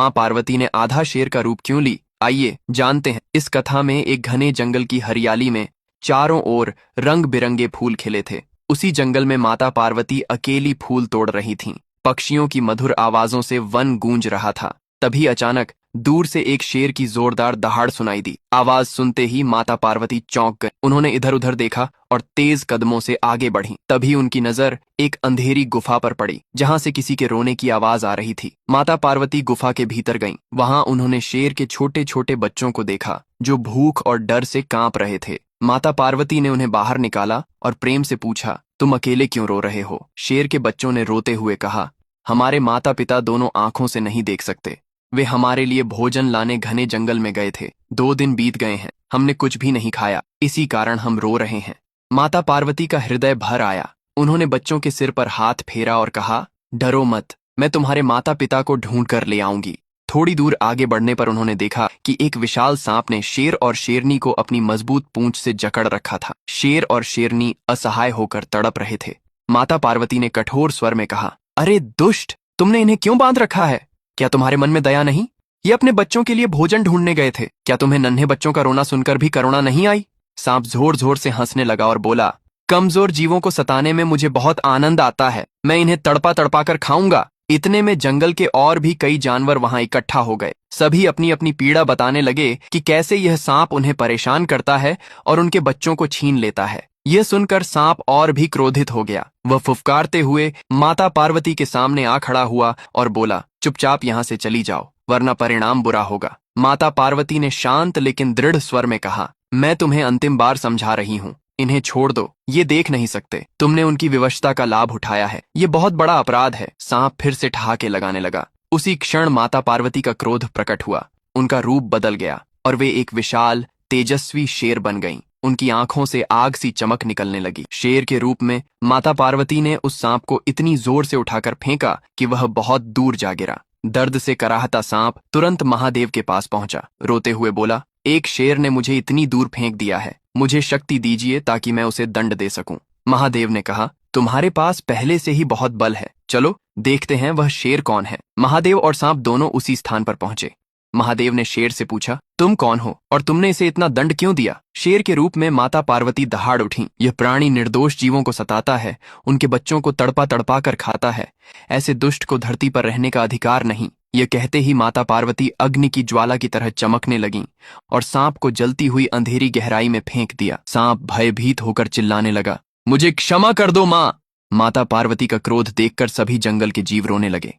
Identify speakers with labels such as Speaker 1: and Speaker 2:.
Speaker 1: माँ पार्वती ने आधा शेर का रूप क्यों ली, आइए जानते हैं। इस कथा में एक घने जंगल की हरियाली में चारों ओर रंग बिरंगे फूल खिले थे। उसी जंगल में माता पार्वती अकेली फूल तोड़ रही थीं। पक्षियों की मधुर आवाजों से वन गूंज रहा था। तभी अचानक दूर से एक शेर की जोरदार दहाड़ सुनाई दी। आवाज सुनते ही माता पार्वती चौंक गई। उन्होंने इधर उधर देखा और तेज कदमों से आगे बढ़ी। तभी उनकी नजर एक अंधेरी गुफा पर पड़ी, जहां से किसी के रोने की आवाज आ रही थी। माता पार्वती गुफा के भीतर गईं। वहां उन्होंने शेर के छोटे छोटे बच्चों को देखा, जो भूख और डर से कांप रहे थे। माता पार्वती ने उन्हें बाहर निकाला और प्रेम से पूछा, तुम अकेले क्यों रो रहे हो? शेर के बच्चों ने रोते हुए कहा, हमारे माता पिता दोनों आंखों से नहीं देख सकते। वे हमारे लिए भोजन लाने घने जंगल में गए थे। 2 दिन बीत गए हैं, हमने कुछ भी नहीं खाया, इसी कारण हम रो रहे हैं। माता पार्वती का हृदय भर आया। उन्होंने बच्चों के सिर पर हाथ फेरा और कहा, डरो मत, मैं तुम्हारे माता पिता को ढूंढ कर ले आऊंगी। थोड़ी दूर आगे बढ़ने पर उन्होंने देखा कि एक विशाल सांप ने शेर और शेरनी को अपनी मजबूत पूंछ से जकड़ रखा था। शेर और शेरनी असहाय होकर तड़प रहे थे। माता पार्वती ने कठोर स्वर में कहा, अरे दुष्ट, तुमने इन्हें क्यों बांध रखा है? क्या तुम्हारे मन में दया नहीं? ये अपने बच्चों के लिए भोजन ढूंढने गए थे। क्या तुम्हें नन्हे बच्चों का रोना सुनकर भी करुणा नहीं आई? सांप जोर जोर से हंसने लगा और बोला, कमजोर जीवों को सताने में मुझे बहुत आनंद आता है। मैं इन्हें तड़पा तड़पा कर खाऊंगा। इतने में जंगल के और भी कई जानवर वहां इकट्ठा हो गए। सभी अपनी अपनी पीड़ा बताने लगे कि कैसे यह सांप उन्हें परेशान करता है और उनके बच्चों को छीन लेता है। यह सुनकर सांप और भी क्रोधित हो गया। वह फुफकारते हुए माता पार्वती के सामने आ खड़ा हुआ और बोला, चुपचाप यहाँ से चली जाओ, वरना परिणाम बुरा होगा। माता पार्वती ने शांत लेकिन दृढ़ स्वर में कहा, मैं तुम्हें अंतिम बार समझा रही हूँ, इन्हें छोड़ दो। ये देख नहीं सकते। तुमने उनकी विवशता का लाभ उठाया है। ये बहुत बड़ा अपराध है। सांप फिर से ठहाके लगाने लगा। उसी क्षण माता पार्वती का क्रोध प्रकट हुआ। उनका रूप बदल गया और वे एक विशाल तेजस्वी शेर बन गईं। उनकी आंखों से आग सी चमक निकलने लगी। शेर के रूप में माता पार्वती ने उस सांप को इतनी जोर से उठाकर फेंका कि वह बहुत दूर जा गिरा। दर्द से कराहता सांप तुरंत महादेव के पास पहुंचा। रोते हुए बोला, एक शेर ने मुझे इतनी दूर फेंक दिया है, मुझे शक्ति दीजिए ताकि मैं उसे दंड दे सकूं। महादेव ने कहा, तुम्हारे पास पहले से ही बहुत बल है, चलो देखते हैं वह शेर कौन है। महादेव और सांप दोनों उसी स्थान पर पहुंचे। महादेव ने शेर से पूछा, तुम कौन हो और तुमने इसे इतना दंड क्यों दिया? शेर के रूप में माता पार्वती दहाड़ उठी। यह प्राणी निर्दोष जीवों को सताता है, उनके बच्चों को तड़पा तड़पा कर खाता है। ऐसे दुष्ट को धरती पर रहने का अधिकार नहीं। यह कहते ही माता पार्वती अग्नि की ज्वाला की तरह चमकने लगीं और सांप को जलती हुई अंधेरी गहराई में फेंक दिया। सांप भयभीत होकर चिल्लाने लगा, मुझे क्षमा कर दो माँ। माता पार्वती का क्रोध देखकर सभी जंगल के जीव रोने लगे।